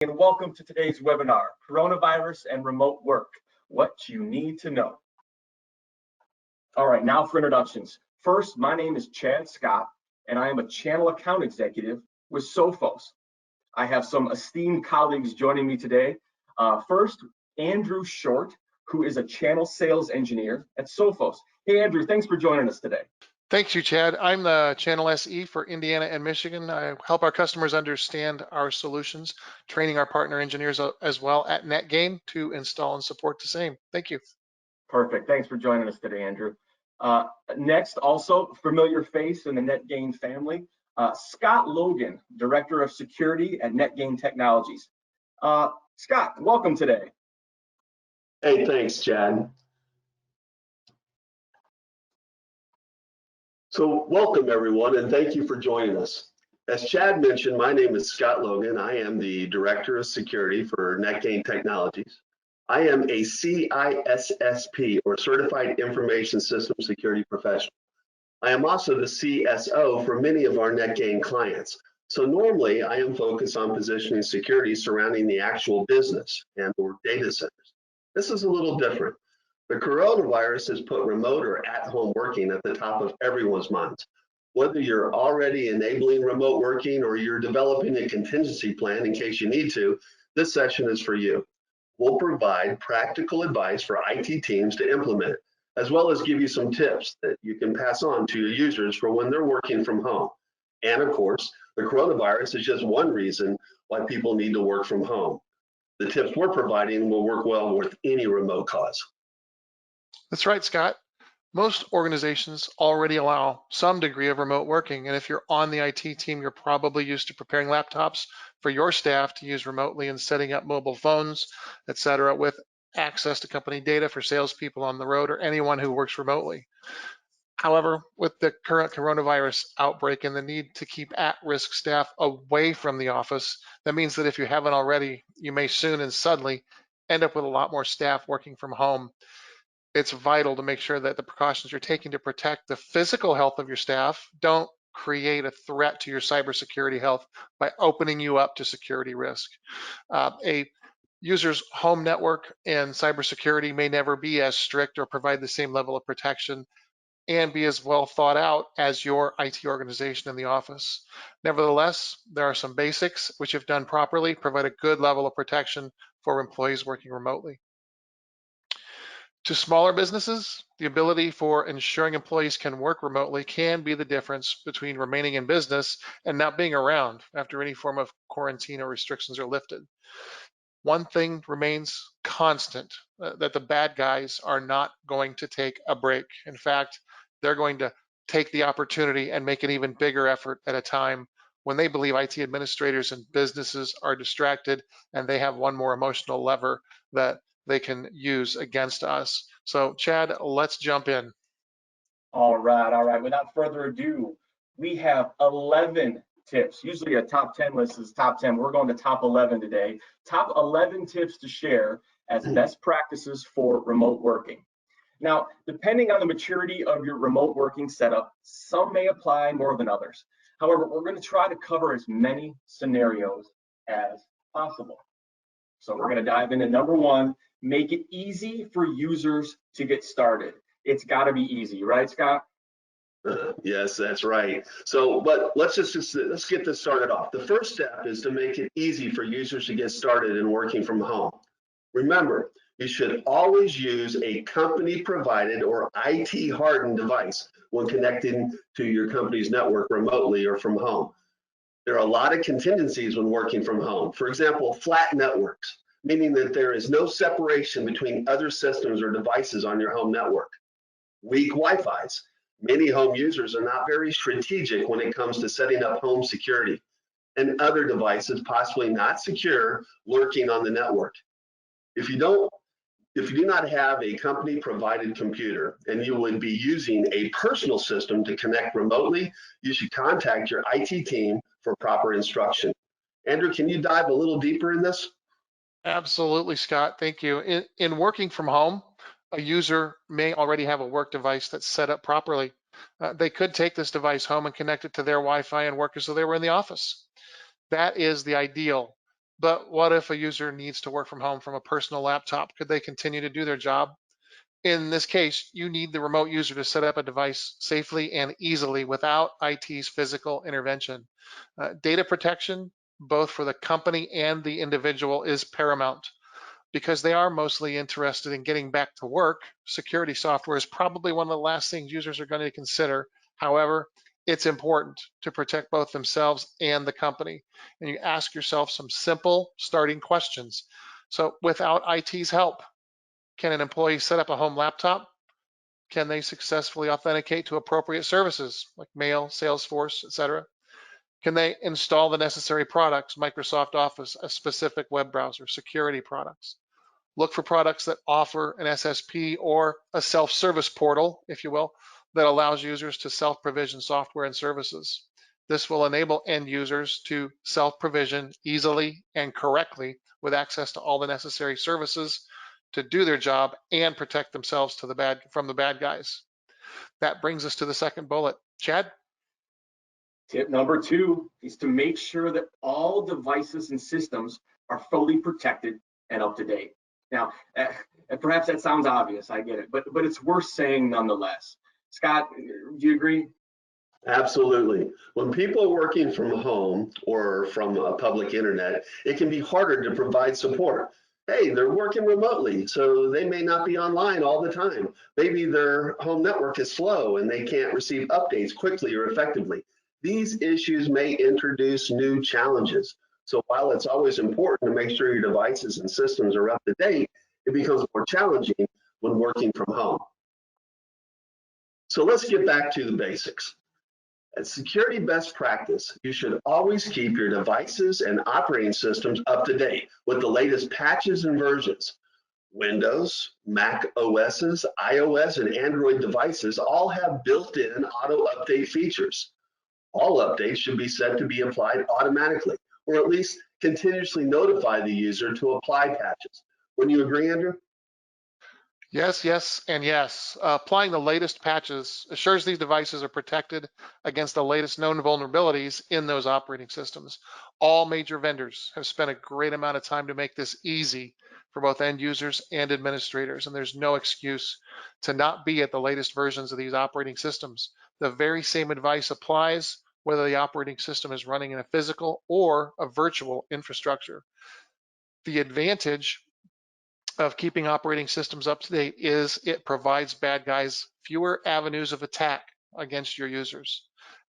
And welcome to today's webinar, Coronavirus and Remote Work, What You Need to Know. All right, now for introductions. First, my name is Chad Scott, and I am a channel account executive with Sophos. I have some esteemed colleagues joining me today. First, Andrew Short, who is a channel sales engineer at Sophos. Hey, Andrew, thanks for joining us today. Thanks you, Chad. I'm the Channel SE for Indiana and Michigan. I help our customers understand our solutions, training our partner engineers as well at NetGain to install and support the same. Thank you. Perfect. Thanks for joining us today, Andrew. Next, also familiar face in the NetGain family, Scott Logan, Director of Security at NetGain Technologies. Scott, welcome today. Hey, thanks, Chad. So welcome everyone, and thank you for joining us. As Chad mentioned, my name is Scott Logan. I am the Director of Security for NetGain Technologies. I am a CISSP, or Certified Information System Security Professional. I am also the CSO for many of our NetGain clients. So normally I am focused on positioning security surrounding the actual business and or data centers. This is a little different. The coronavirus has put remote or at-home working at the top of everyone's minds. Whether you're already enabling remote working or you're developing a contingency plan in case you need to, this session is for you. We'll provide practical advice for IT teams to implement it, as well as give you some tips that you can pass on to your users for when they're working from home. And of course, the coronavirus is just one reason why people need to work from home. The tips we're providing will work well with any remote cause. That's right, Scott. Most organizations already allow some degree of remote working. And if you're on the IT team, you're probably used to preparing laptops for your staff to use remotely and setting up mobile phones, et cetera, with access to company data for salespeople on the road or anyone who works remotely. However, with the current coronavirus outbreak and the need to keep at-risk staff away from the office, that means that if you haven't already, you may soon and suddenly end up with a lot more staff working from home. It's vital to make sure that the precautions you're taking to protect the physical health of your staff don't create a threat to your cybersecurity health by opening you up to security risk. A user's home network and cybersecurity may never be as strict or provide the same level of protection and be as well thought out as your IT organization in the office. Nevertheless, there are some basics which, if done properly, provide a good level of protection for employees working remotely. To smaller businesses, the ability for ensuring employees can work remotely can be the difference between remaining in business and not being around after any form of quarantine or restrictions are lifted. One thing remains constant, that the bad guys are not going to take a break. In fact, they're going to take the opportunity and make an even bigger effort at a time when they believe IT administrators and businesses are distracted and they have one more emotional lever that they can use against us. So Chad, let's jump in. All right. Without further ado, we have 11 tips. Usually a top 10 list is top 10. We're going to top 11 today. Top 11 tips to share as best practices for remote working. Now, depending on the maturity of your remote working setup, some may apply more than others. However, we're going to try to cover as many scenarios as possible. So we're going to dive into number one, make it easy for users to get started. It's got to be easy, right, Scott? Yes, that's right. So, but let's get this started off. The first step is to make it easy for users to get started in working from home. Remember, you should always use a company-provided or IT-hardened device when connecting to your company's network remotely or from home. There are a lot of contingencies when working from home. For example, flat networks, meaning that there is no separation between other systems or devices on your home network. Weak Wi-Fi's. Many home users are not very strategic when it comes to setting up home security, and other devices possibly not secure lurking on the network. If you do not have a company-provided computer and you would be using a personal system to connect remotely, you should contact your IT team for proper instruction. Andrew, can you dive a little deeper in this? Absolutely, Scott. Thank you. In working from home, a user may already have a work device that's set up properly. They could take this device home and connect it to their Wi-Fi and work as though they were in the office. That is the ideal. But what if a user needs to work from home from a personal laptop? Could they continue to do their job? In this case, you need the remote user to set up a device safely and easily without IT's physical intervention. Data protection, both for the company and the individual, is paramount. Because they are mostly interested in getting back to work, security software is probably one of the last things users are going to consider. However, it's important to protect both themselves and the company. And you ask yourself some simple starting questions. So without IT's help, can an employee set up a home laptop? Can they successfully authenticate to appropriate services like mail, Salesforce, etc.? Can they install the necessary products, Microsoft Office, a specific web browser, security products? Look for products that offer an SSP or a self-service portal, if you will, that allows users to self-provision software and services. This will enable end users to self-provision easily and correctly with access to all the necessary services to do their job and protect themselves from the bad guys. That brings us to the second bullet. Chad? Tip number 2 is to make sure that all devices and systems are fully protected and up to date. Now, perhaps that sounds obvious, I get it, but it's worth saying nonetheless. Scott, do you agree? Absolutely. When people are working from home or from a public internet, it can be harder to provide support. Hey, they're working remotely, so they may not be online all the time. Maybe their home network is slow and they can't receive updates quickly or effectively. These issues may introduce new challenges. So while it's always important to make sure your devices and systems are up to date, it becomes more challenging when working from home. So let's get back to the basics. As security best practice, you should always keep your devices and operating systems up to date with the latest patches and versions. Windows, Mac OSs, iOS, and Android devices all have built-in auto update features. All updates should be set to be applied automatically, or at least continuously notify the user to apply patches. Wouldn't you agree, Andrew? Yes, yes, and yes. Applying the latest patches assures these devices are protected against the latest known vulnerabilities in those operating systems. All major vendors have spent a great amount of time to make this easy for both end users and administrators, and there's no excuse to not be at the latest versions of these operating systems. The very same advice applies whether the operating system is running in a physical or a virtual infrastructure. The advantage of keeping operating systems up to date is it provides bad guys fewer avenues of attack against your users.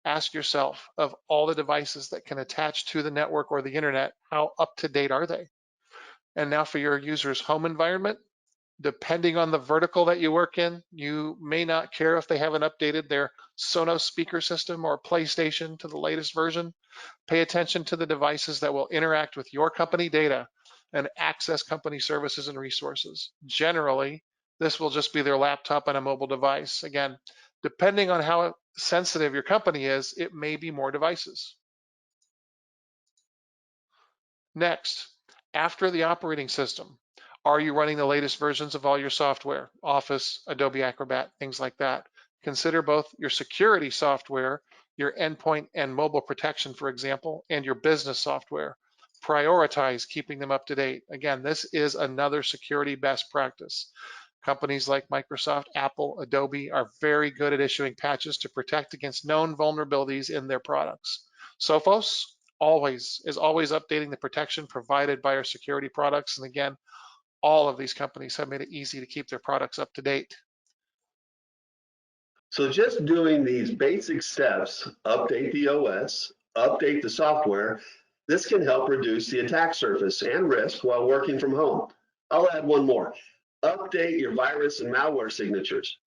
Ask yourself, of all the devices that can attach to the network or the internet, how up to date are they? And now for your user's home environment, depending on the vertical that you work in, you may not care if they haven't updated their Sonos speaker system or PlayStation to the latest version. Pay attention to the devices that will interact with your company data and access company services and resources. Generally, this will just be their laptop and a mobile device. Again, depending on how sensitive your company is, it may be more devices. Next, after the operating system, are you running the latest versions of all your software? Office, Adobe Acrobat, things like that. Consider both your security software, your endpoint and mobile protection, for example, and your business software. Prioritize keeping them up to date. Again, this is another security best practice. Companies like Microsoft, Apple, Adobe are very good at issuing patches to protect against known vulnerabilities in their products. Sophos is always updating the protection provided by our security products. And again, all of these companies have made it easy to keep their products up to date. So just doing these basic steps, update the OS, update the software, this can help reduce the attack surface and risk while working from home. I'll add one more. Update your virus and malware signatures.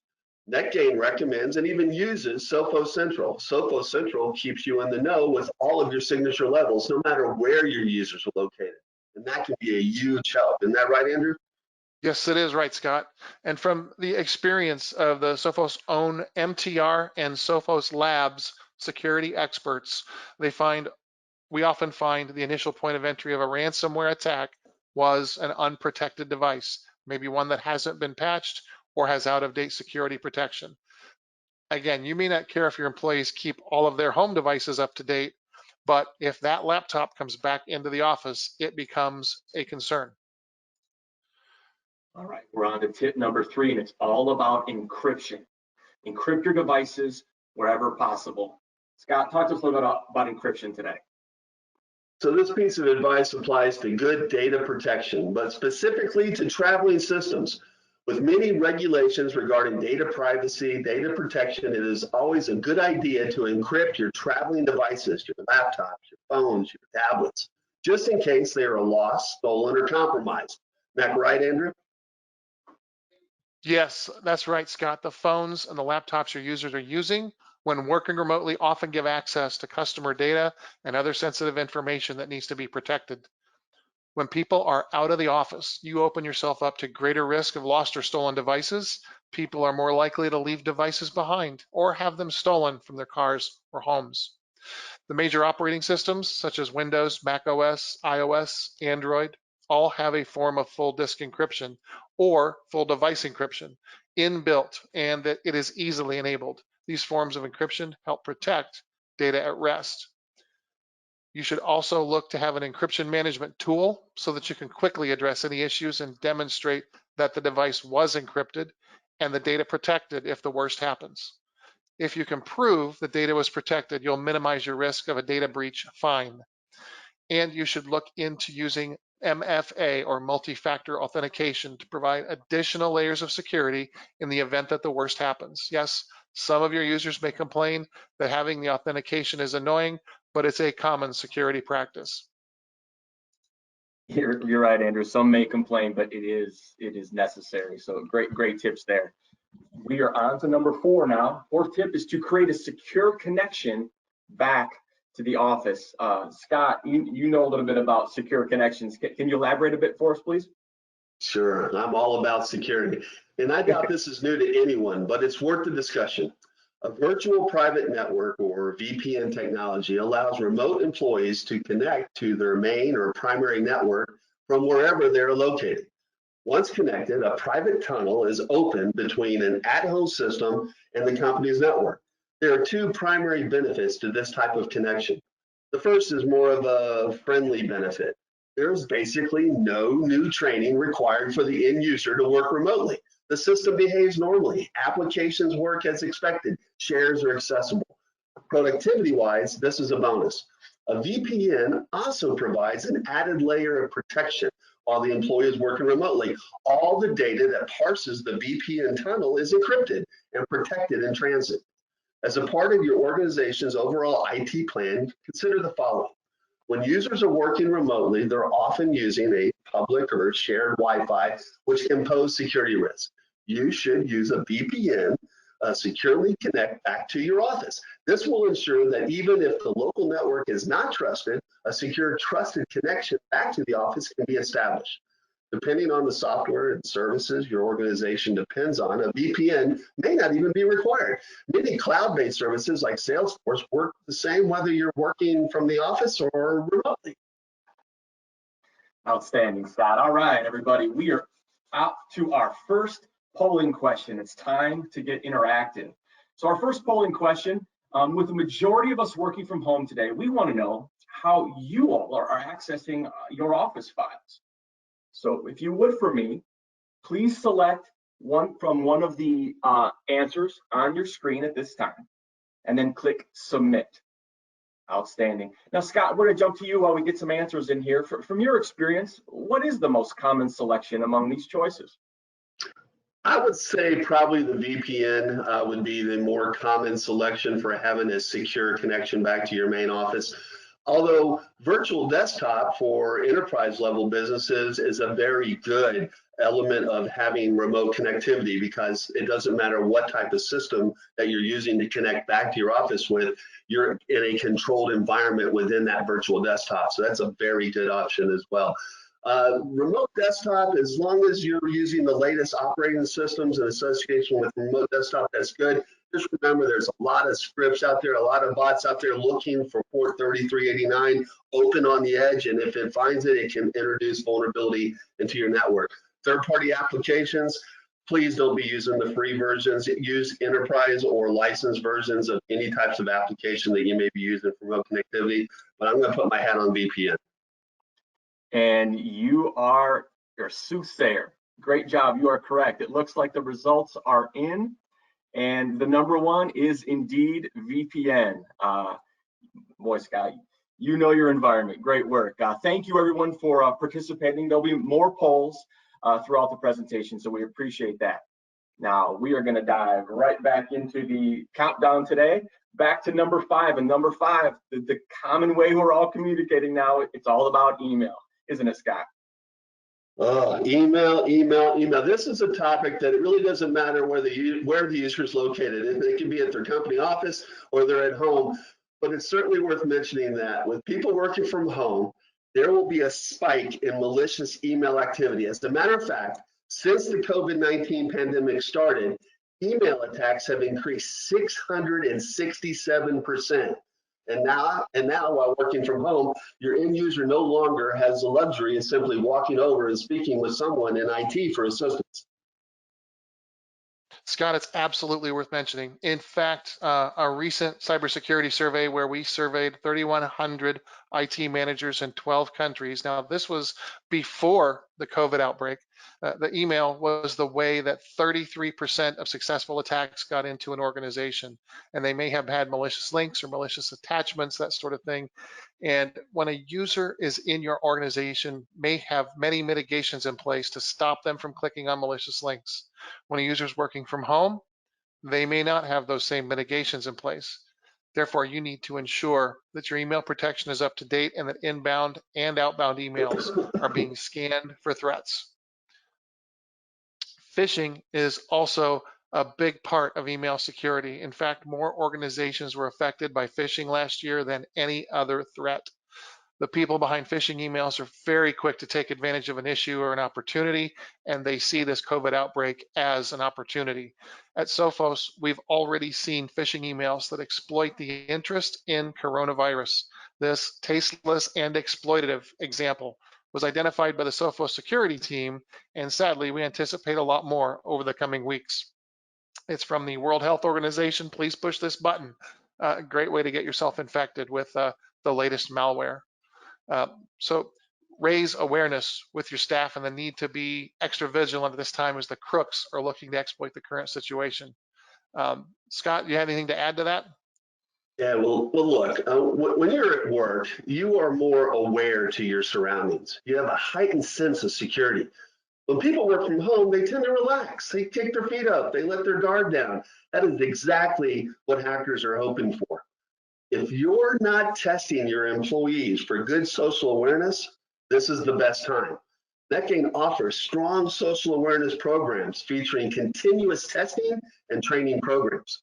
NetGain recommends and even uses Sophos Central. Sophos Central keeps you in the know with all of your signature levels, no matter where your users are located. And that can be a huge help. Isn't that right, Andrew? Yes, it is right, Scott. And from the experience of the Sophos own MTR and Sophos Labs security experts, we often find the initial point of entry of a ransomware attack was an unprotected device, maybe one that hasn't been patched or has out-of-date security protection. Again, you may not care if your employees keep all of their home devices up to date, But if that laptop comes back into the office, it becomes a concern. All right, we're on to tip number 3, and it's all about encryption. Encrypt your devices wherever possible. Scott, talk to us a little bit about encryption today. So this piece of advice applies to good data protection, but specifically to traveling systems. With many regulations regarding data privacy, data protection, it is always a good idea to encrypt your traveling devices, your laptops, your phones, your tablets, just in case they are lost, stolen, or compromised. Isn't that right, Andrew? Yes, that's right, Scott. The phones and the laptops your users are using when working remotely often give access to customer data and other sensitive information that needs to be protected. When people are out of the office, you open yourself up to greater risk of lost or stolen devices. People are more likely to leave devices behind or have them stolen from their cars or homes. The major operating systems, such as Windows, Mac OS, iOS, Android, all have a form of full disk encryption or full device encryption inbuilt, and that it is easily enabled. These forms of encryption help protect data at rest. You should also look to have an encryption management tool so that you can quickly address any issues and demonstrate that the device was encrypted and the data protected if the worst happens. If you can prove the data was protected, you'll minimize your risk of a data breach fine. And you should look into using MFA or multi-factor authentication to provide additional layers of security in the event that the worst happens. Yes, some of your users may complain that having the authentication is annoying, but it's a common security practice. You're right, Andrew. Some may complain, but it is necessary. So great tips there. We are on to number 4 now. 4th tip is to create a secure connection back to the office. Scott, you know a little bit about secure connections. Can you elaborate a bit for us, please? Sure, I'm all about security. And I doubt this is new to anyone, but it's worth the discussion. A virtual private network, or VPN technology, allows remote employees to connect to their main or primary network from wherever they're located. Once connected, a private tunnel is opened between an at-home system and the company's network. There are 2 primary benefits to this type of connection. The first is more of a friendly benefit. There's basically no new training required for the end user to work remotely. The system behaves normally. Applications work as expected. Shares are accessible. Productivity-wise, this is a bonus. A VPN also provides an added layer of protection while the employee is working remotely. All the data that parses the VPN tunnel is encrypted and protected in transit. As a part of your organization's overall IT plan, consider the following. When users are working remotely, they're often using a public or shared Wi-Fi, which can pose security risks. You should use a VPN, securely connect back to your office. This will ensure that even if the local network is not trusted, a secure, trusted connection back to the office can be established. Depending on the software and services your organization depends on, a VPN may not even be required. Many cloud-based services like Salesforce work the same whether you're working from the office or remotely. Outstanding, Scott. All right, everybody, we are out to our first polling question. It's time to get interactive. So our first polling question, with the majority of us working from home today, we want to know how you all are accessing your office files. So if you would, for me, please select one from one of the answers on your screen at this time, and then click submit. Outstanding. Now, Scott, we're going to jump to you while we get some answers in here. From your experience, what is the most common selection among these choices? I would say probably the VPN would be the more common selection for having a secure connection back to your main office. Although virtual desktop for enterprise level businesses is a very good element of having remote connectivity, because it doesn't matter what type of system that you're using to connect back to your office with, you're in a controlled environment within that virtual desktop. So that's a very good option as well. Remote desktop, as long as you're using the latest operating systems in association with remote desktop, that's good. Just remember, there's a lot of scripts out there, a lot of bots out there looking for port 3389 open on the edge, and if it finds it, it can introduce vulnerability into your network. Third-party applications, Please don't be using the free versions. Use enterprise or licensed versions of any types of application that you may be using for remote connectivity. But I'm going to put my hat on VPN. And you're a soothsayer. Great job. You are correct. It looks like the results are in, and the number one is indeed VPN. Boy, Scott, you know your environment. Great work. Thank you, everyone, for participating. There'll be more polls throughout the presentation, so we appreciate that. Now, we are going to dive right back into the countdown today, back to number 5. And number 5, the common way we're all communicating now, it's all about email, isn't it, Scott? Email. This is a topic that it really doesn't matter where the user is located. It can be at their company office or they're at home, but it's certainly worth mentioning that with people working from home, there will be a spike in malicious email activity. As a matter of fact, since the COVID-19 pandemic started, email attacks have increased 667%. And now, while working from home, your end user no longer has the luxury of simply walking over and speaking with someone in IT for assistance. Scott, it's absolutely worth mentioning. In fact, a recent cybersecurity survey where we surveyed 3,100 IT managers in 12 countries. Now, this was before the COVID outbreak. The email was the way that 33% of successful attacks got into an organization. And they may have had malicious links or malicious attachments, that sort of thing. And when a user is in your organization, may have many mitigations in place to stop them from clicking on malicious links. When a user is working from home, they may not have those same mitigations in place. Therefore, you need to ensure that your email protection is up to date and that inbound and outbound emails are being scanned for threats. Phishing is also a big part of email security. In fact, more organizations were affected by phishing last year than any other threat. The people behind phishing emails are very quick to take advantage of an issue or an opportunity, and they see this COVID outbreak as an opportunity. At Sophos, we've already seen phishing emails that exploit the interest in coronavirus. This tasteless and exploitative example was identified by the Sophos security team, and sadly, we anticipate a lot more over the coming weeks. It's from the World Health Organization. Please push this button. A great way to get yourself infected with the latest malware. So raise awareness with your staff and the need to be extra vigilant at this time as the crooks are looking to exploit the current situation. Scott, do you have anything to add to that? Yeah, well, look, when you're at work, you are more aware to your surroundings. You have a heightened sense of security. When people work from home, they tend to relax. They take their feet up. They let their guard down. That is exactly what hackers are hoping for. If you're not testing your employees for good social awareness, this is the best time. NetGain offers strong social awareness programs featuring continuous testing and training programs.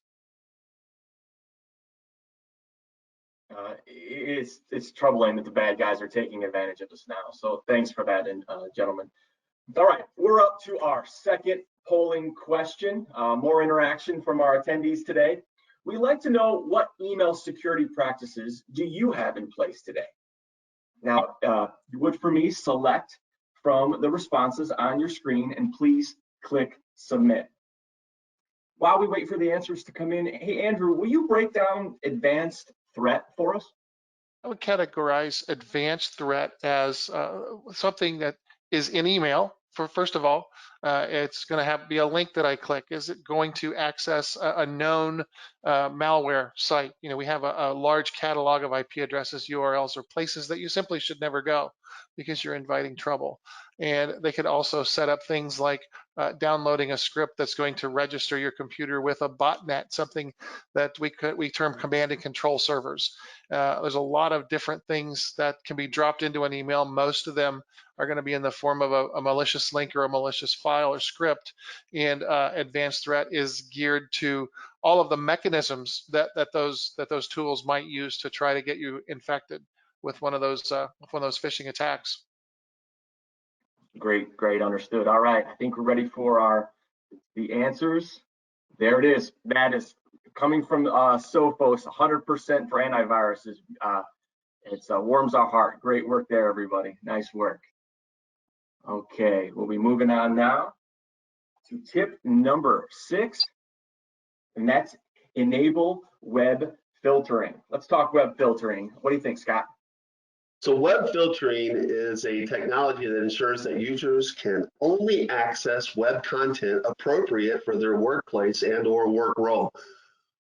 It's troubling that the bad guys are taking advantage of us now. So thanks for that, gentlemen. All right, we're up to our second polling question. More interaction from our attendees today. We'd like to know, what email security practices do you have in place today? Now, you would, for me, select from the responses on your screen and please click submit. While we wait for the answers to come in, hey, Andrew, will you break down advanced threat for us? I would categorize advanced threat as something that is in email. First of all, it's going to be a link that I click. Is it going to access a known malware site? You know, we have a large catalog of IP addresses, URLs, or places that you simply should never go because you're inviting trouble. And they could also set up things like downloading a script that's going to register your computer with a botnet, something that we term command and control servers. There's a lot of different things that can be dropped into an email. Most of them are going to be in the form of a malicious link or a malicious file or script. And advanced threat is geared to all of the mechanisms that those tools might use to try to get you infected with one of those phishing attacks. Great, understood. All right, I think we're ready for the answers. There it is. That is coming from Sophos, 100% for antiviruses. It warms our heart. Great work there, everybody. Nice work. Okay, we'll be moving on now to tip number 6, and that's enable web filtering. Let's talk web filtering. What do you think, Scott? So web filtering is a technology that ensures that users can only access web content appropriate for their workplace and or work role.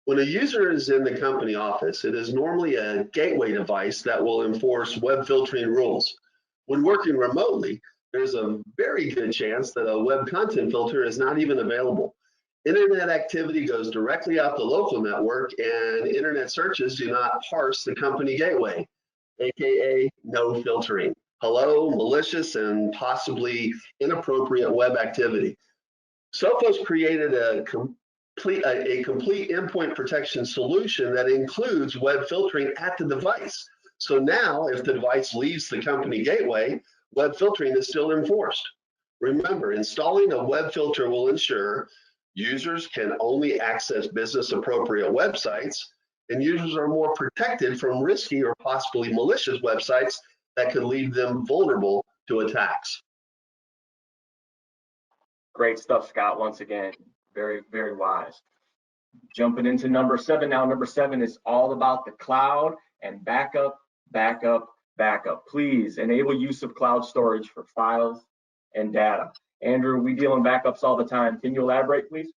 When a user is in the company office, it is normally a gateway device that will enforce web filtering rules. When working remotely, there's a very good chance that a web content filter is not even available. Internet activity goes directly out the local network, and internet searches do not parse the company gateway, aka no filtering. Hello, malicious and possibly inappropriate web activity. Sophos created a complete endpoint protection solution that includes web filtering at the device. So now, if the device leaves the company gateway, web filtering is still enforced. Remember, installing a web filter will ensure users can only access business appropriate websites, and users are more protected from risky or possibly malicious websites that could leave them vulnerable to attacks. Great stuff, Scott. Once again, very, very wise. Jumping into number 7 now. Number 7 is all about the cloud and backup, backup, backup. Please enable use of cloud storage for files and data. Andrew, we deal in backups all the time. Can you elaborate, please?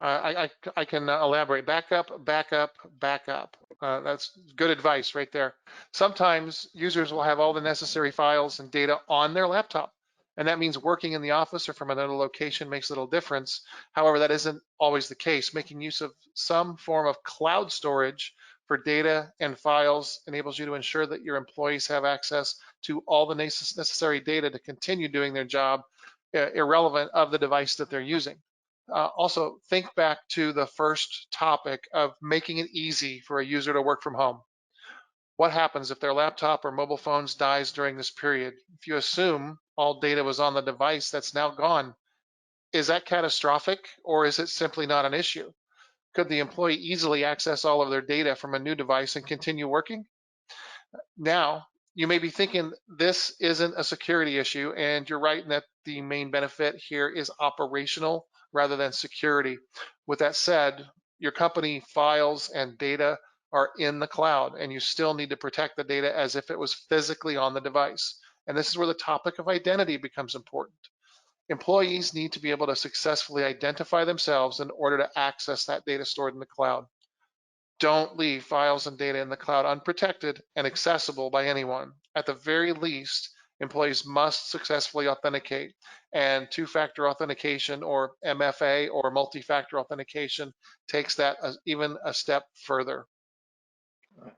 I can elaborate. Backup, backup, backup. That's good advice right there. Sometimes users will have all the necessary files and data on their laptop, and that means working in the office or from another location makes little difference. However, that isn't always the case. Making use of some form of cloud storage for data and files enables you to ensure that your employees have access to all the necessary data to continue doing their job, irrelevant of the device that they're using. Also, think back to the first topic of making it easy for a user to work from home. What happens if their laptop or mobile phones dies during this period? If you assume all data was on the device that's now gone, is that catastrophic, or is it simply not an issue? Could the employee easily access all of their data from a new device and continue working? Now, you may be thinking this isn't a security issue, and you're right in that the main benefit here is operational rather than security. With that said, your company files and data are in the cloud, and you still need to protect the data as if it was physically on the device. And this is where the topic of identity becomes important. Employees need to be able to successfully identify themselves in order to access that data stored in the cloud. Don't leave files and data in the cloud unprotected and accessible by anyone. At the very least, employees must successfully authenticate, and two-factor authentication, or MFA, or multi-factor authentication takes that even a step further.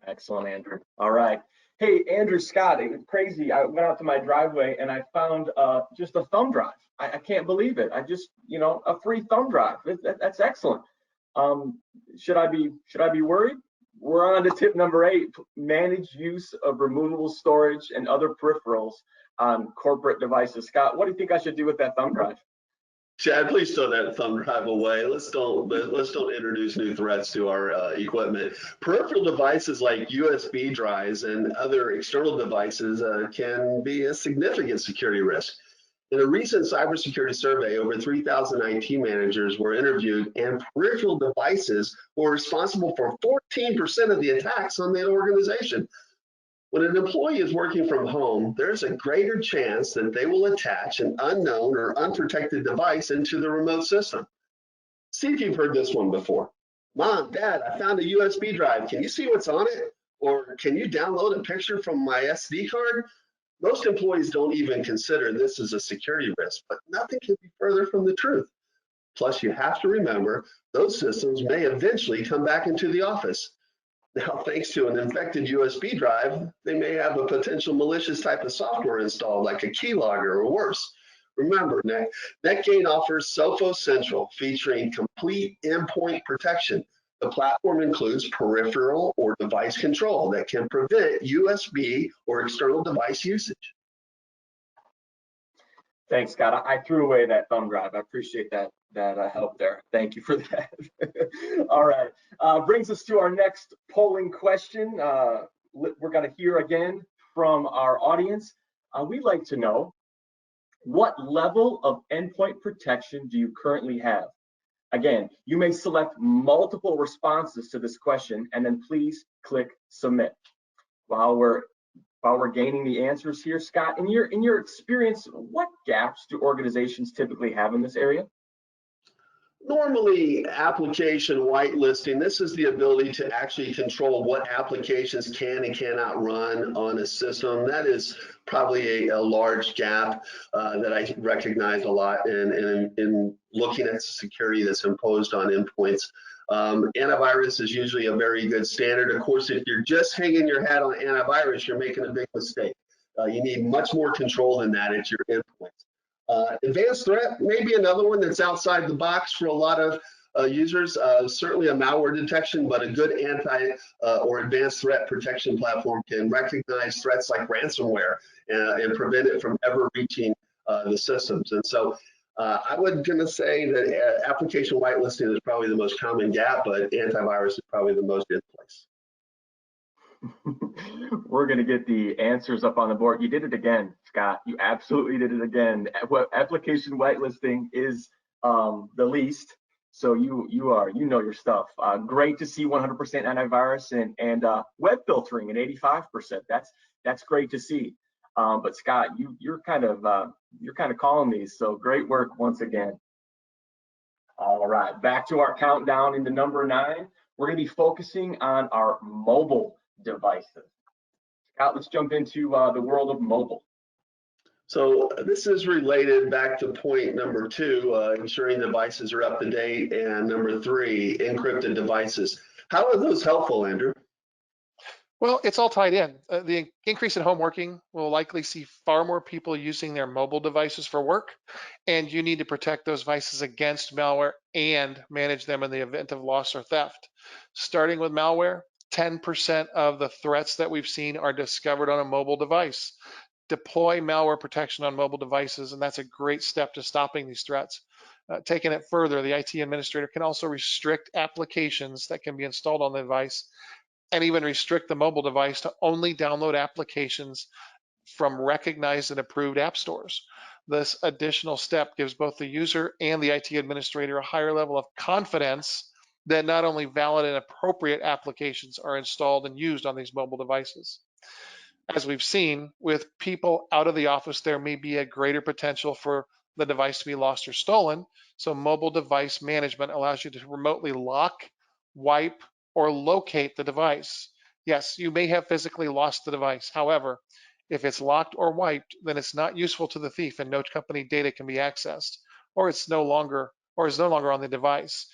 Excellent, Andrew. All right. Hey, Andrew, Scott, it was crazy. I went out to my driveway and I found just a thumb drive. I can't believe it. I just, a free thumb drive. That's excellent. Should I be worried? We're on to tip number 8, manage use of removable storage and other peripherals on corporate devices. Scott, what do you think I should do with that thumb drive? Chad, please throw that thumb drive away. Let's don't introduce new threats to our equipment. Peripheral devices like USB drives and other external devices can be a significant security risk. In a recent cybersecurity survey, over 3,000 IT managers were interviewed, and peripheral devices were responsible for 14% of the attacks on the organization. When an employee is working from home, there's a greater chance that they will attach an unknown or unprotected device into the remote system. See if you've heard this one before. Mom, Dad, I found a USB drive. Can you see what's on it? Or can you download a picture from my SD card? Most employees don't even consider this as a security risk, but nothing can be further from the truth. Plus, you have to remember, those systems may eventually come back into the office. Now, thanks to an infected USB drive, they may have a potential malicious type of software installed, like a keylogger or worse. Remember, NetGain offers Sophos Central, featuring complete endpoint protection. The platform includes peripheral or device control that can prevent USB or external device usage. Thanks, Scott. I threw away that thumb drive. I appreciate that help there. Thank you for that. All right. Brings us to our next polling question. We're going to hear again from our audience. We'd like to know, What level of endpoint protection do you currently have? Again, you may select multiple responses to this question and then please click submit. While we're gaining the answers here, Scott, in your experience, what gaps do organizations typically have in this area? Normally, application whitelisting, this is the ability to actually control what applications can and cannot run on a system. That is probably a large gap that I recognize a lot in looking at security that's imposed on endpoints. Antivirus is usually a very good standard. Of course, if you're just hanging your hat on antivirus, you're making a big mistake. You need much more control than that at your endpoints. Advanced threat may be another one that's outside the box for a lot of users. Certainly a malware detection, but a good anti or advanced threat protection platform can recognize threats like ransomware and prevent it from ever reaching the systems. And so I would gonna say that application whitelisting is probably the most common gap, but antivirus is probably the most in place. We're going to get the answers up on the board. You did it again, Scott. You absolutely did it again. Application whitelisting is the least. So you know your stuff. Great to see 100% antivirus and web filtering at 85%. That's great to see. But Scott, you're kind of calling these. So great work once again. All right, back to our countdown into number 9. We're going to be focusing on our mobile devices. Scott, let's jump into the world of mobile. So this is related back to point number 2, ensuring devices are up to date, and number 3, encrypted devices. How are those helpful, Andrew? Well, it's all tied in. The increase in home working will likely see far more people using their mobile devices for work, and you need to protect those devices against malware and manage them in the event of loss or theft. Starting with malware, 10% of the threats that we've seen are discovered on a mobile device. Deploy malware protection on mobile devices, and that's a great step to stopping these threats. Taking it further, the IT administrator can also restrict applications that can be installed on the device and even restrict the mobile device to only download applications from recognized and approved app stores. This additional step gives both the user and the IT administrator a higher level of confidence that not only valid and appropriate applications are installed and used on these mobile devices. As we've seen, with people out of the office, there may be a greater potential for the device to be lost or stolen. So mobile device management allows you to remotely lock, wipe, or locate the device. Yes, you may have physically lost the device. However, if it's locked or wiped, then it's not useful to the thief and no company data can be accessed, or it's no longer on the device.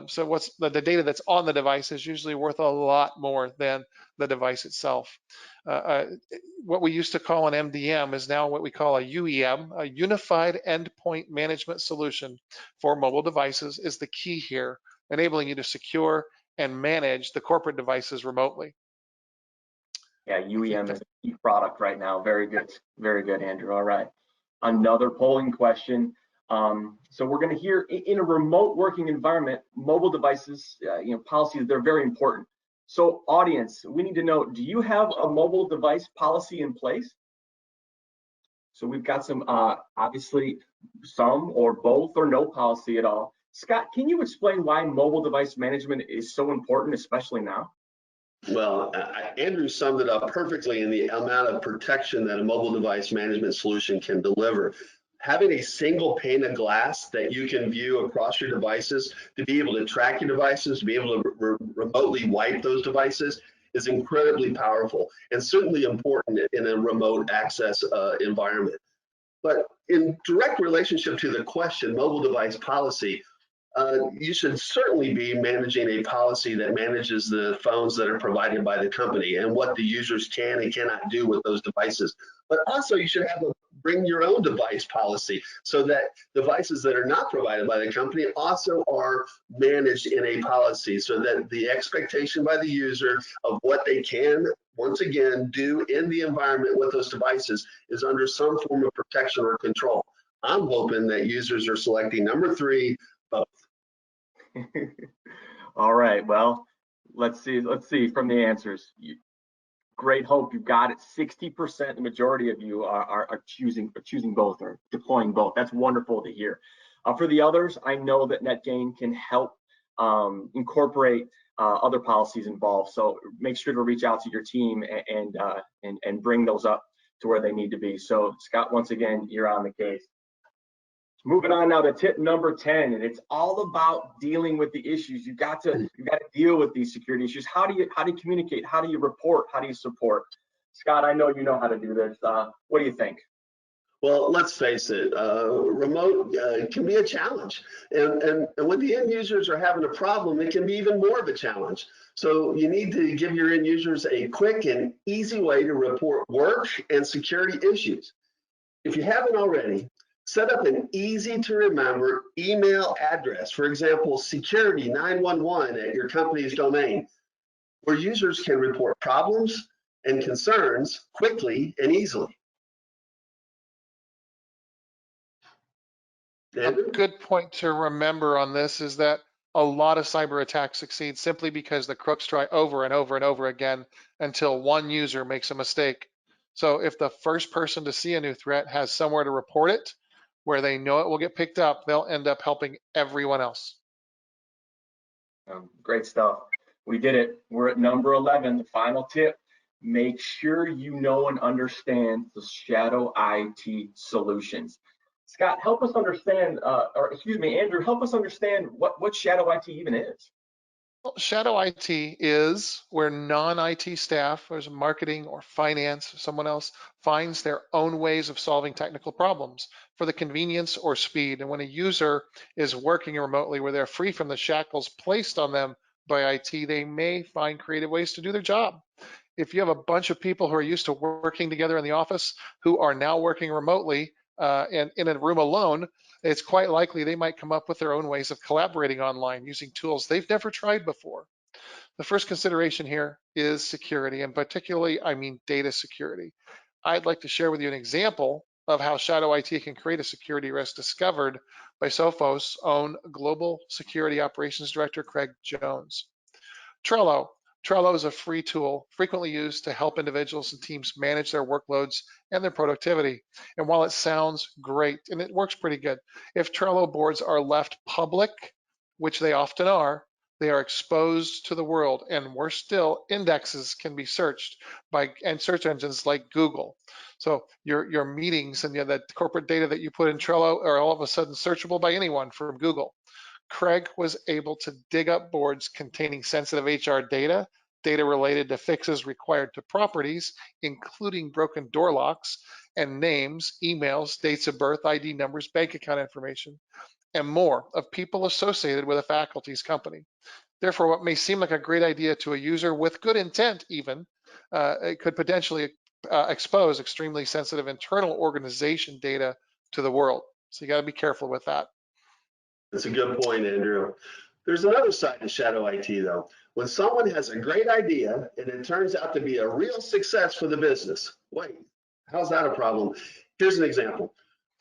So what's the data that's on the device is usually worth a lot more than the device itself. What we used to call an MDM is now what we call a UEM, a Unified Endpoint Management Solution for mobile devices is the key here, enabling you to secure and manage the corporate devices remotely. Yeah, UEM is a key product right now. Very good, Andrew. All right. Another polling question. So we're going to hear in a remote working environment, mobile devices, policies, they're very important. So audience, we need to know, do you have a mobile device policy in place? So we've got some, obviously some or both or no policy at all. Scott, can you explain why mobile device management is so important, especially now? Well, Andrew summed it up perfectly in the amount of protection that a mobile device management solution can deliver. Having a single pane of glass that you can view across your devices, to be able to track your devices, to be able to remotely wipe those devices is incredibly powerful and certainly important in a remote access environment. But in direct relationship to the question, mobile device policy, you should certainly be managing a policy that manages the phones that are provided by the company and what the users can and cannot do with those devices. But also you should have a bring your own device policy so that devices that are not provided by the company also are managed in a policy so that the expectation by the user of what they can, once again, do in the environment with those devices is under some form of protection or control. I'm hoping that users are selecting number 3, both. All right, well, let's see from the answers. Great hope. You got it. 60%, the majority of you are choosing both or deploying both. That's wonderful to hear. For the others, I know that NetGain can help incorporate other policies involved. So make sure to reach out to your team and bring those up to where they need to be. So Scott, once again, you're on the case. Moving on now to tip number 10, and it's all about dealing with the issues. You got to deal with these security issues. How do you communicate? How do you report? How do you support? Scott, I know you know how to do this. What do you think? Well, let's face it, remote can be a challenge. And when the end users are having a problem, it can be even more of a challenge. So you need to give your end users a quick and easy way to report work and security issues. If you haven't already, set up an easy to remember email address, for example, security911 at your company's domain, where users can report problems and concerns quickly and easily. A good point to remember on this is that a lot of cyber attacks succeed simply because the crooks try over and over and over again until one user makes a mistake. So if the first person to see a new threat has somewhere to report it, where they know it will get picked up, they'll end up helping everyone else. Great stuff. We did it. We're at number 11, the final tip. Make sure you know and understand the shadow IT solutions. Scott, help us understand, or excuse me, Andrew, help us understand what shadow IT even is. Well, shadow IT is where non-IT staff, whether it's marketing or finance or someone else, finds their own ways of solving technical problems for the convenience or speed. And when a user is working remotely where they're free from the shackles placed on them by IT, they may find creative ways to do their job. If you have a bunch of people who are used to working together in the office who are now working remotely and in a room alone, it's quite likely they might come up with their own ways of collaborating online using tools they've never tried before. The first consideration here is security, and particularly, I mean data security. I'd like to share with you an example of how shadow IT can create a security risk discovered by Sophos' own Global Security Operations Director, Craig Jones. Trello. Trello is a free tool frequently used to help individuals and teams manage their workloads and their productivity. And while it sounds great, and it works pretty good, if Trello boards are left public, which they often are, they are exposed to the world, and worse still, indexes can be searched by search engines like Google. So your meetings and that corporate data that you put in Trello are all of a sudden searchable by anyone from Google. Craig was able to dig up boards containing sensitive HR data, data related to fixes required to properties, including broken door locks, and names, emails, dates of birth, ID numbers, bank account information, and more of people associated with a faculty's company. Therefore, what may seem like a great idea to a user with good intent even, it could potentially expose extremely sensitive internal organization data to the world. So you got to be careful with that. That's a good point, Andrew. There's another side to shadow IT, though. When someone has a great idea and it turns out to be a real success for the business, wait, how's that a problem? Here's an example.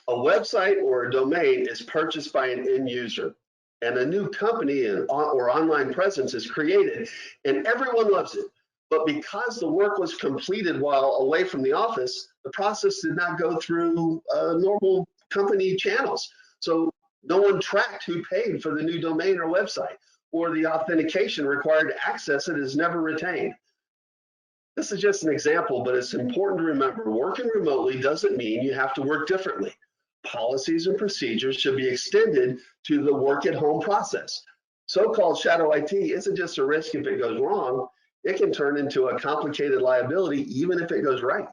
A website or a domain is purchased by an end user, and a new company or online presence is created, and everyone loves it. But because the work was completed while away from the office, the process did not go through normal company channels. So no one tracked who paid for the new domain or website, or the authentication required to access it is never retained. This is just an example, but it's important to remember working remotely doesn't mean you have to work differently. Policies and procedures should be extended to the work at home process. So-called shadow IT isn't just a risk if it goes wrong, it can turn into a complicated liability even if it goes right.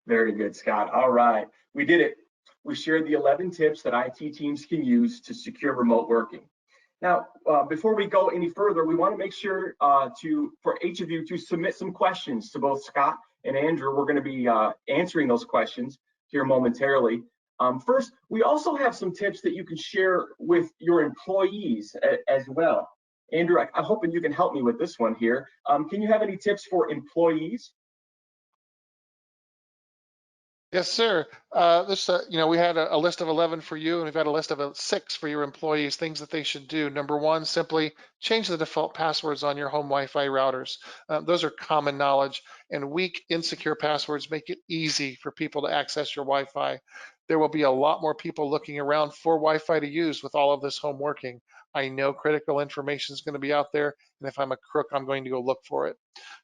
Very good, Scott. All right, we did it. We shared the 11 tips that IT teams can use to secure remote working. Now, before we go any further, we want to make sure for each of you to submit some questions to both Scott and Andrew. We're going to be answering those questions here momentarily. First, we also have some tips that you can share with your employees as well. Andrew, I'm hoping you can help me with this one here. Can you have any tips for employees? Yes, sir. We had a list of 11 for you, and we've got a list of 6 for your employees, things that they should do. Number 1, simply change the default passwords on your home Wi-Fi routers. Those are common knowledge, and weak, insecure passwords make it easy for people to access your Wi-Fi. There will be a lot more people looking around for Wi-Fi to use with all of this home working. I know critical information is going to be out there, and if I'm a crook, I'm going to go look for it.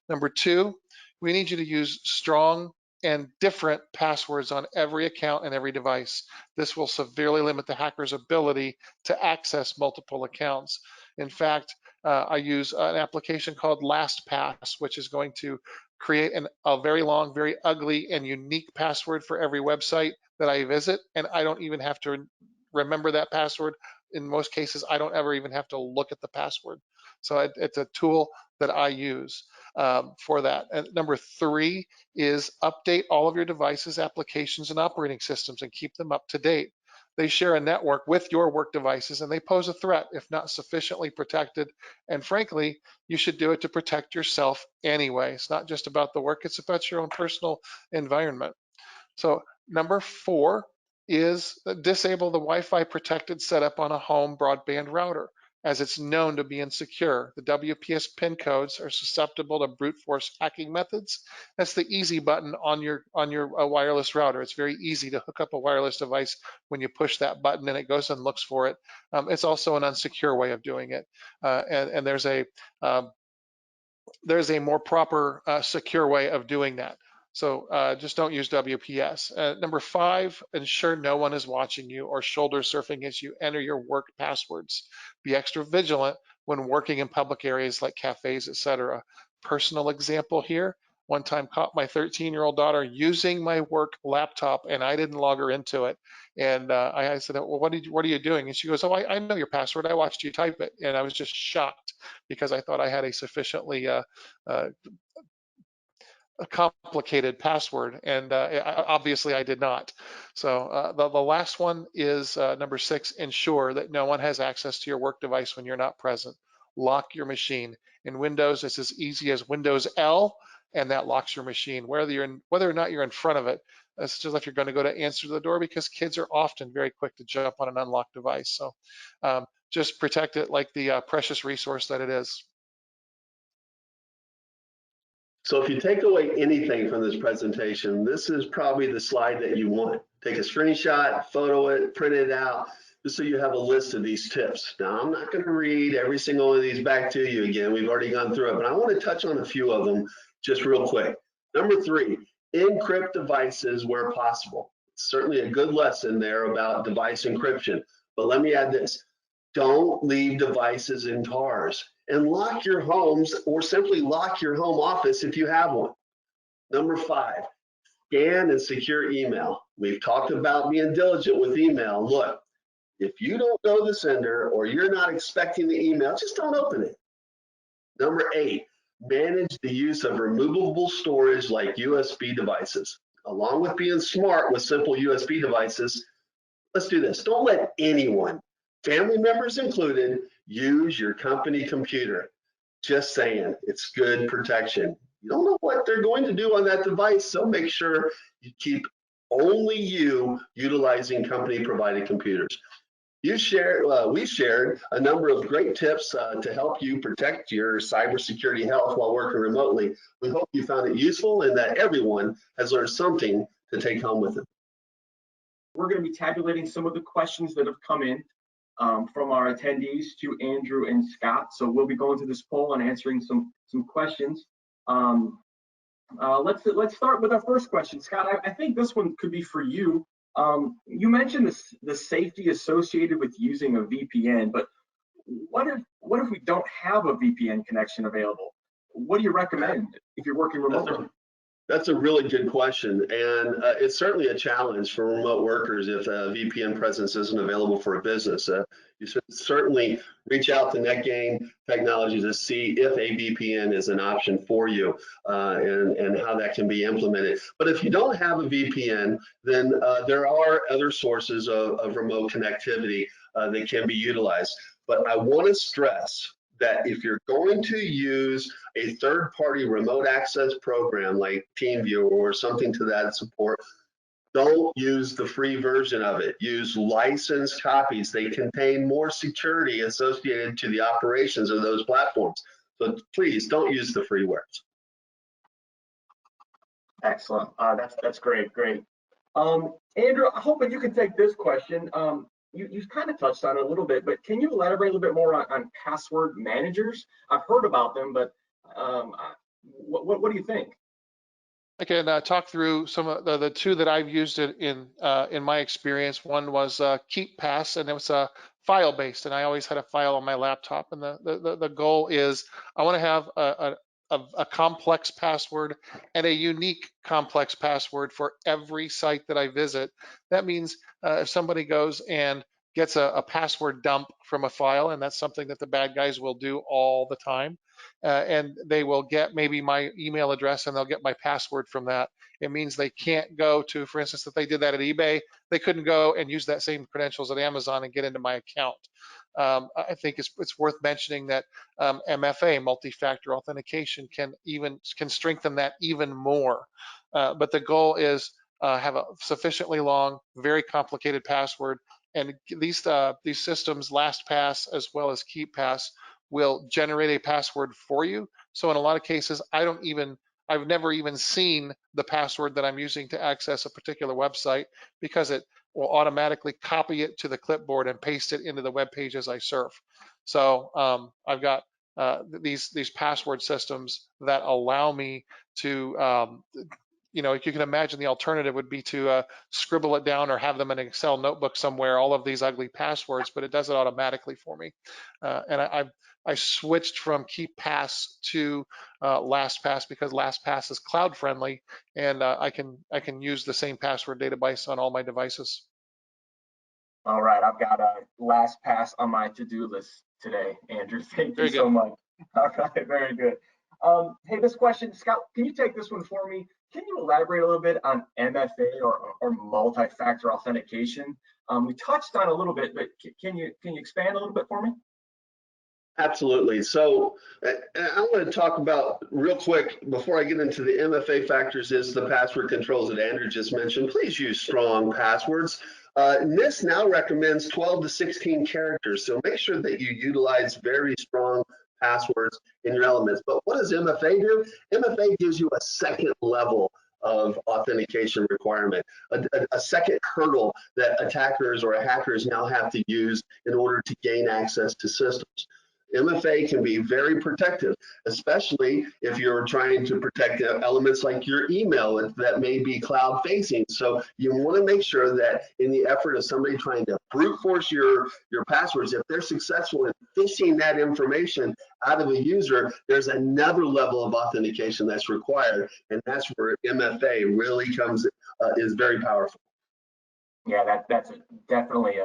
Number 2, we need you to use strong and different passwords on every account and every device. This will severely limit the hacker's ability to access multiple accounts. In fact, I use an application called LastPass, which is going to create a very long, very ugly, and unique password for every website that I visit, and I don't even have to remember that password. In most cases, I don't ever even have to look at the password. So it's a tool that I use for that. And number 3 is update all of your devices, applications, and operating systems and keep them up to date. They share a network with your work devices and they pose a threat if not sufficiently protected. And frankly, you should do it to protect yourself anyway. It's not just about the work, it's about your own personal environment. So number 4 is disable the Wi-Fi protected setup on a home broadband router, as it's known to be insecure. The WPS PIN codes are susceptible to brute force hacking methods. That's the easy button on your wireless router. It's very easy to hook up a wireless device when you push that button and it goes and looks for it. It's also an unsecure way of doing it, and there's a more proper, secure way of doing that. So just don't use WPS. Number 5, ensure no one is watching you or shoulder surfing as you enter your work passwords. Be extra vigilant when working in public areas like cafes, etc. Personal example here. One time caught my 13-year-old daughter using my work laptop and I didn't log her into it. And I said, well, what are you doing? And she goes, oh, I know your password. I watched you type it. And I was just shocked because I thought I had a sufficiently a complicated password, and obviously I did not. So the last one is number 6, ensure that no one has access to your work device when you're not present. Lock your machine. In Windows, it's as easy as Windows L, and that locks your machine, whether or not you're in front of it. It's just if you're going to go to answer the door, because kids are often very quick to jump on an unlocked device. So just protect it like the precious resource that it is. So if you take away anything from this presentation, this is probably the slide that you want. Take a screenshot, photo it, print it out, just so you have a list of these tips. Now, I'm not going to read every single one of these back to you again. We've already gone through it, but I want to touch on a few of them just real quick. Number 3, encrypt devices where possible. Certainly a good lesson there about device encryption, but let me add this. Don't leave devices in cars, and lock your homes or simply lock your home office if you have one. Number 5, scan and secure email. We've talked about being diligent with email. Look, if you don't know the sender or you're not expecting the email, just don't open it. Number 8, manage the use of removable storage like USB devices. Along with being smart with simple USB devices, let's do this. Don't let anyone, family members included, use your company computer. Just saying, it's good protection. You don't know what they're going to do on that device, so make sure you keep only you utilizing company provided computers. We shared a number of great tips to help you protect your cybersecurity health while working remotely. We hope you found it useful and that everyone has learned something to take home with them. We're going to be tabulating some of the questions that have come in from our attendees to Andrew and Scott. So we'll be going to this poll and answering some questions. Let's start with our first question. Scott, I think this one could be for you. You mentioned the safety associated with using a VPN, but what if we don't have a VPN connection available? What do you recommend if you're working remotely? That's a really good question, and it's certainly a challenge for remote workers if a VPN presence isn't available for a business. You should certainly reach out to NetGain Technology to see if a VPN is an option for you and how that can be implemented. But if you don't have a VPN, then there are other sources of remote connectivity that can be utilized. But I want to stress that if you're going to use a third-party remote access program like TeamViewer or something to that support, Don't use the free version of it. Use licensed copies. They contain more security associated to the operations of those platforms. So please don't use the freewares. Excellent. That's great. Andrew, I'm hoping you can take this question. You've kind of touched on it a little bit, but can you elaborate a little bit more on password managers? I've heard about them, but what do you think? I can talk through some of the two that I've used in my experience. One was KeepPass, and it was file based, and I always had a file on my laptop. And the goal is I want to have a complex password and a unique complex password for every site that I visit. That means if somebody goes and gets a password dump from a file, and that's something that the bad guys will do all the time. And they will get maybe my email address and they'll get my password from that. It means they can't go to, for instance, if they did that at eBay, they couldn't go and use that same credentials at Amazon and get into my account. I think it's worth mentioning that MFA, multi-factor authentication, can strengthen that even more. But the goal is have a sufficiently long, very complicated password. And these systems, LastPass as well as KeepPass, will generate a password for you. So in a lot of cases, I've never even seen the password that I'm using to access a particular website, because it will automatically copy it to the clipboard and paste it into the web page as I surf. So I've got these password systems that allow me to you can imagine the alternative would be to scribble it down or have them in an Excel notebook somewhere, all of these ugly passwords, but it does it automatically for me. And I switched from KeepPass to LastPass because LastPass is cloud friendly, and I can use the same password database on all my devices. All right, I've got a LastPass on my to-do list today, Andrew. Thank you so much. All right, very good. Hey, this question, Scott, can you take this one for me? Can you elaborate a little bit on MFA or multi-factor authentication? We touched on a little bit, but can you expand a little bit for me? Absolutely. So I want to talk about real quick before I get into the MFA factors is the password controls that Andrew just mentioned. Please use strong passwords. NIST now recommends 12 to 16 characters, so make sure that you utilize very strong passwords in your elements. But what does MFA do? MFA gives you a second level of authentication requirement, a second hurdle that attackers or hackers now have to use in order to gain access to systems. MFA can be very protective, especially if you're trying to protect elements like your email that may be cloud facing. So you want to make sure that in the effort of somebody trying to brute force your passwords, if they're successful in phishing that information out of a user, there's another level of authentication that's required. And that's where MFA really is very powerful. Yeah, that's definitely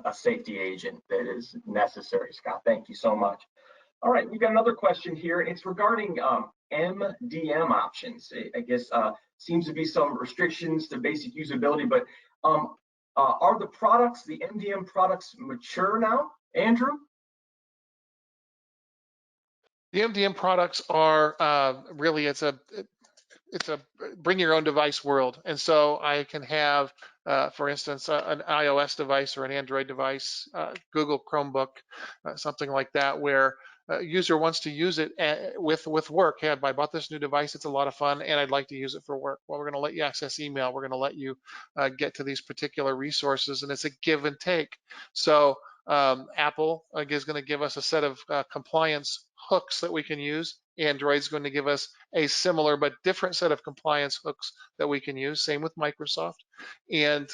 a safety agent that is necessary, Scott. Thank you so much. All right, we've got another question here. It's regarding MDM options. I guess seems to be some restrictions to basic usability, but are the MDM products mature now, Andrew? The MDM products are really, it's a bring your own device world. And so I can have, for instance, an iOS device or an Android device, Google Chromebook, something like that, where a user wants to use it with work. Hey, I bought this new device, it's a lot of fun, and I'd like to use it for work. Well, we're going to let you access email. We're going to let you get to these particular resources, and it's a give and take. So Apple is going to give us a set of compliance hooks that we can use. Android's going to give us a similar but different set of compliance hooks that we can use. Same with Microsoft. And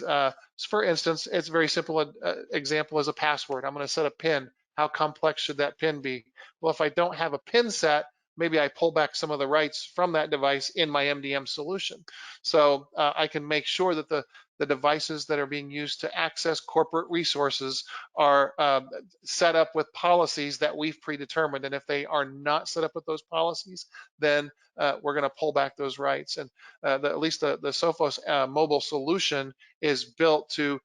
for instance, it's a very simple example as a password. I'm going to set a PIN. How complex should that PIN be? Well, if I don't have a PIN set, maybe I pull back some of the rights from that device in my MDM solution. So I can make sure that the devices that are being used to access corporate resources are set up with policies that we've predetermined. And if they are not set up with those policies, then we're going to pull back those rights. And at least the Sophos mobile solution is built to,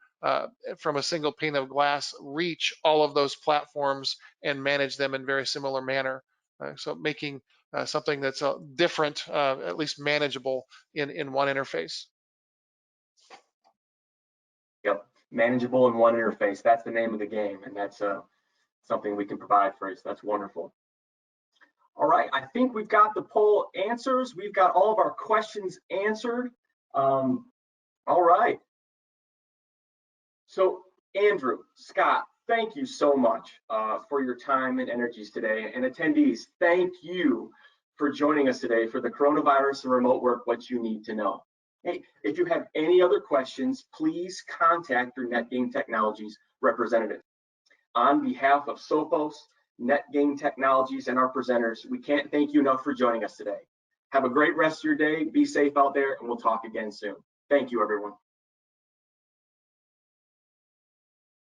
from a single pane of glass, reach all of those platforms and manage them in very similar manner. So making something that's different, at least manageable in one interface. Yep, manageable in one interface. That's the name of the game, and that's something we can provide for you. So that's wonderful. All right, I think we've got the poll answers. We've got all of our questions answered. All right. So Andrew, Scott, thank you so much for your time and energies today. And attendees, thank you for joining us today for the Coronavirus and Remote Work, What You Need to Know. Hey, if you have any other questions, please contact your NetGain Technologies representative. On behalf of Sophos, NetGain Technologies, and our presenters, we can't thank you enough for joining us today. Have a great rest of your day. Be safe out there, and we'll talk again soon. Thank you, everyone.